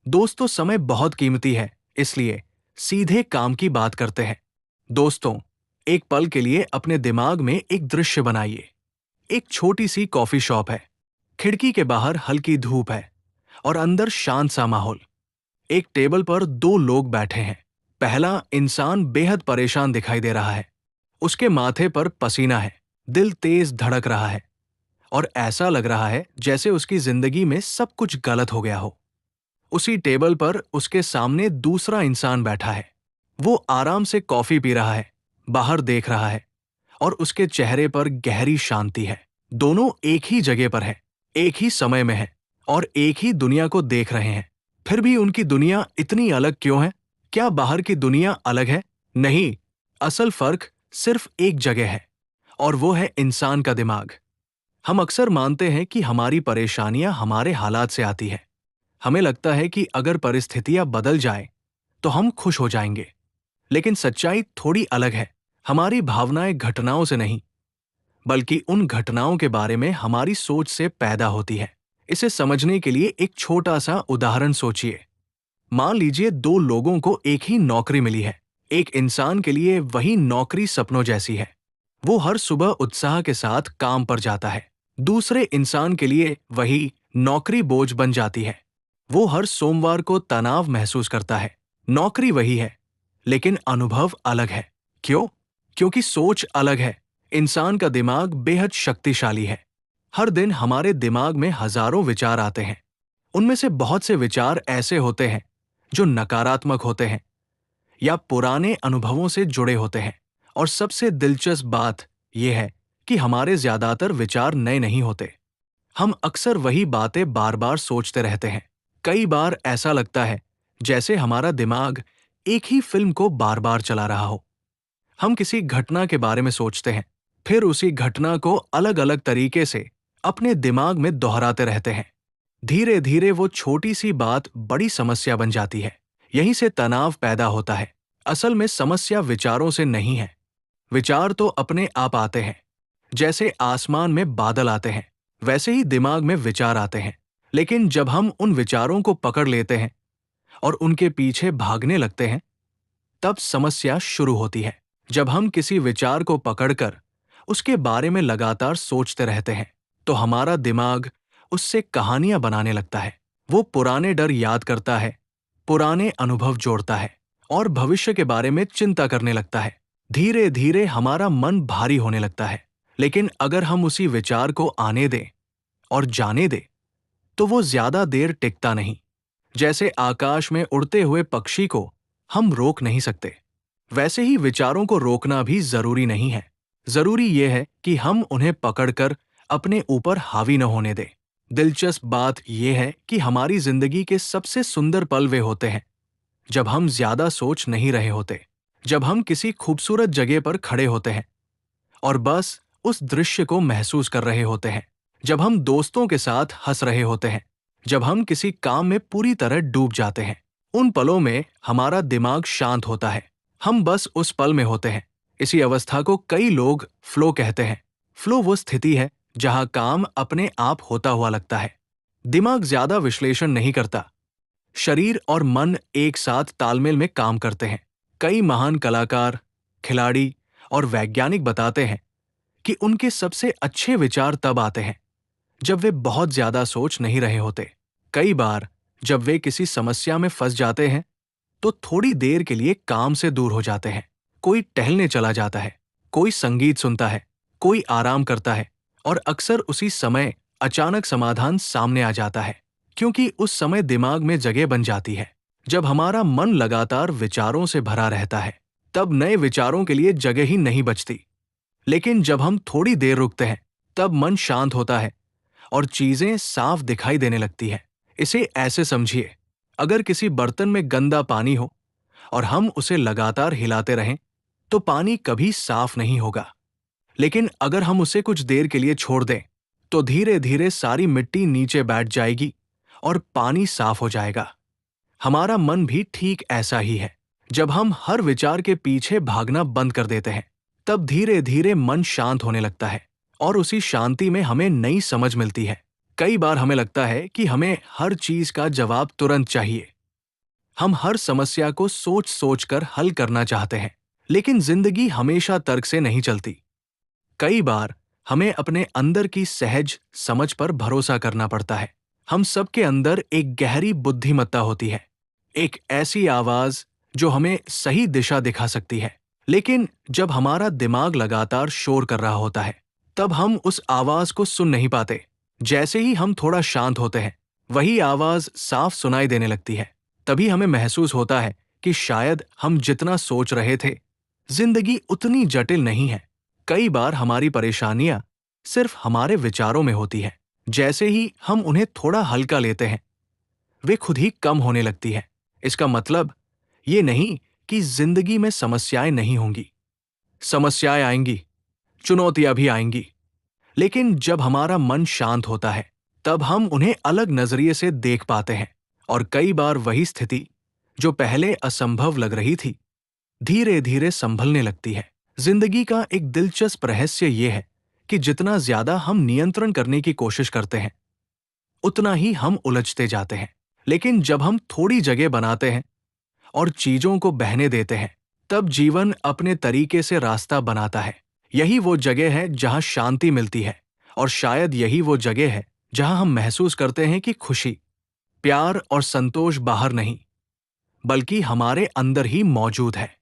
दोस्तों, समय बहुत कीमती है, इसलिए सीधे काम की बात करते हैं। दोस्तों, एक पल के लिए अपने दिमाग में एक दृश्य बनाइए। एक छोटी सी कॉफी शॉप है। खिड़की के बाहर हल्की धूप है और अंदर शांत सा माहौल। एक टेबल पर दो लोग बैठे हैं। पहला इंसान बेहद परेशान दिखाई दे रहा है। उसके माथे पर पसीना है, दिल तेज धड़क रहा है और ऐसा लग रहा है जैसे उसकी जिंदगी में सब कुछ गलत हो गया हो। उसी टेबल पर उसके सामने दूसरा इंसान बैठा है। वो आराम से कॉफी पी रहा है, बाहर देख रहा है और उसके चेहरे पर गहरी शांति है। दोनों एक ही जगह पर हैं, एक ही समय में हैं और एक ही दुनिया को देख रहे हैं। फिर भी उनकी दुनिया इतनी अलग क्यों है? क्या बाहर की दुनिया अलग है? नहीं, असल फर्क सिर्फ एक जगह है और वो है इंसान का दिमाग। हम अक्सर मानते हैं कि हमारी परेशानियां हमारे हालात से आती है। हमें लगता है कि अगर परिस्थितियां बदल जाएं, तो हम खुश हो जाएंगे। लेकिन सच्चाई थोड़ी अलग है। हमारी भावनाएं घटनाओं से नहीं, बल्कि उन घटनाओं के बारे में हमारी सोच से पैदा होती है। इसे समझने के लिए एक छोटा सा उदाहरण सोचिए। मान लीजिए दो लोगों को एक ही नौकरी मिली है। एक इंसान के लिए वही नौकरी सपनों जैसी है। वो हर सुबह उत्साह के साथ काम पर जाता है। दूसरे इंसान के लिए वही नौकरी बोझ बन जाती है। वो हर सोमवार को तनाव महसूस करता है। नौकरी वही है, लेकिन अनुभव अलग है। क्यों? क्योंकि सोच अलग है। इंसान का दिमाग बेहद शक्तिशाली है। हर दिन हमारे दिमाग में हजारों विचार आते हैं। उनमें से बहुत से विचार ऐसे होते हैं जो नकारात्मक होते हैं या पुराने अनुभवों से जुड़े होते हैं। और सबसे दिलचस्प बात यह है कि हमारे ज्यादातर विचार नए नहीं होते। हम अक्सर वही बातें बार बार सोचते रहते हैं। कई बार ऐसा लगता है जैसे हमारा दिमाग एक ही फिल्म को बार बार चला रहा हो। हम किसी घटना के बारे में सोचते हैं, फिर उसी घटना को अलग अलग तरीके से अपने दिमाग में दोहराते रहते हैं। धीरे धीरे वो छोटी सी बात बड़ी समस्या बन जाती है। यहीं से तनाव पैदा होता है। असल में समस्या विचारों से नहीं है। विचार तो अपने आप आते हैं। जैसे आसमान में बादल आते हैं, वैसे ही दिमाग में विचार आते हैं। लेकिन जब हम उन विचारों को पकड़ लेते हैं और उनके पीछे भागने लगते हैं, तब समस्या शुरू होती है। जब हम किसी विचार को पकड़कर उसके बारे में लगातार सोचते रहते हैं, तो हमारा दिमाग उससे कहानियां बनाने लगता है। वो पुराने डर याद करता है, पुराने अनुभव जोड़ता है और भविष्य के बारे में चिंता करने लगता है। धीरे धीरे हमारा मन भारी होने लगता है। लेकिन अगर हम उसी विचार को आने दें और जाने दें, तो वो ज्यादा देर टिकता नहीं। जैसे आकाश में उड़ते हुए पक्षी को हम रोक नहीं सकते, वैसे ही विचारों को रोकना भी जरूरी नहीं है। जरूरी यह है कि हम उन्हें पकड़कर अपने ऊपर हावी न होने दें। दिलचस्प बात यह है कि हमारी जिंदगी के सबसे सुंदर पल वे होते हैं जब हम ज्यादा सोच नहीं रहे होते। जब हम किसी खूबसूरत जगह पर खड़े होते हैं और बस उस दृश्य को महसूस कर रहे होते हैं। जब हम दोस्तों के साथ हंस रहे होते हैं। जब हम किसी काम में पूरी तरह डूब जाते हैं। उन पलों में हमारा दिमाग शांत होता है। हम बस उस पल में होते हैं। इसी अवस्था को कई लोग फ्लो कहते हैं। फ्लो वो स्थिति है जहां काम अपने आप होता हुआ लगता है। दिमाग ज्यादा विश्लेषण नहीं करता। शरीर और मन एक साथ तालमेल में काम करते हैं। कई महान कलाकार, खिलाड़ी और वैज्ञानिक बताते हैं कि उनके सबसे अच्छे विचार तब आते हैं जब वे बहुत ज्यादा सोच नहीं रहे होते। कई बार जब वे किसी समस्या में फंस जाते हैं, तो थोड़ी देर के लिए काम से दूर हो जाते हैं। कोई टहलने चला जाता है, कोई संगीत सुनता है, कोई आराम करता है और अक्सर उसी समय अचानक समाधान सामने आ जाता है, क्योंकि उस समय दिमाग में जगह बन जाती है। जब हमारा मन लगातार विचारों से भरा रहता है, तब नए विचारों के लिए जगह ही नहीं बचती। लेकिन जब हम थोड़ी देर रुकते हैं, तब मन शांत होता है और चीजें साफ दिखाई देने लगती हैं। इसे ऐसे समझिए, अगर किसी बर्तन में गंदा पानी हो और हम उसे लगातार हिलाते रहें, तो पानी कभी साफ नहीं होगा। लेकिन अगर हम उसे कुछ देर के लिए छोड़ दें, तो धीरे धीरे सारी मिट्टी नीचे बैठ जाएगी और पानी साफ हो जाएगा। हमारा मन भी ठीक ऐसा ही है। जब हम हर विचार के पीछे भागना बंद कर देते हैं, तब धीरे धीरे मन शांत होने लगता है और उसी शांति में हमें नई समझ मिलती है। कई बार हमें लगता है कि हमें हर चीज का जवाब तुरंत चाहिए, हम हर समस्या को सोच सोच कर हल करना चाहते हैं, लेकिन जिंदगी हमेशा तर्क से नहीं चलती। कई बार हमें अपने अंदर की सहज समझ पर भरोसा करना पड़ता है। हम सबके अंदर एक गहरी बुद्धिमत्ता होती है, एक ऐसी आवाज जो हमें सही दिशा दिखा सकती है। लेकिन जब हमारा दिमाग लगातार शोर कर रहा होता है, तब हम उस आवाज को सुन नहीं पाते। जैसे ही हम थोड़ा शांत होते हैं, वही आवाज साफ सुनाई देने लगती है। तभी हमें महसूस होता है कि शायद हम जितना सोच रहे थे, जिंदगी उतनी जटिल नहीं है। कई बार हमारी परेशानियां सिर्फ हमारे विचारों में होती है। जैसे ही हम उन्हें थोड़ा हल्का लेते हैं, वे खुद ही कम होने लगती है। इसका मतलब ये नहीं कि जिंदगी में समस्याएं नहीं होंगी। समस्याएं आएंगी, चुनौतियां भी आएंगी, लेकिन जब हमारा मन शांत होता है, तब हम उन्हें अलग नजरिए से देख पाते हैं। और कई बार वही स्थिति जो पहले असंभव लग रही थी, धीरे धीरे संभलने लगती है। जिंदगी का एक दिलचस्प रहस्य यह है कि जितना ज्यादा हम नियंत्रण करने की कोशिश करते हैं, उतना ही हम उलझते जाते हैं। लेकिन जब हम थोड़ी जगह बनाते हैं और चीजों को बहने देते हैं, तब जीवन अपने तरीके से रास्ता बनाता है। यही वो जगह है जहां शांति मिलती है, और शायद यही वो जगह है जहां हम महसूस करते हैं कि खुशी, प्यार और संतोष बाहर नहीं, बल्कि हमारे अंदर ही मौजूद है।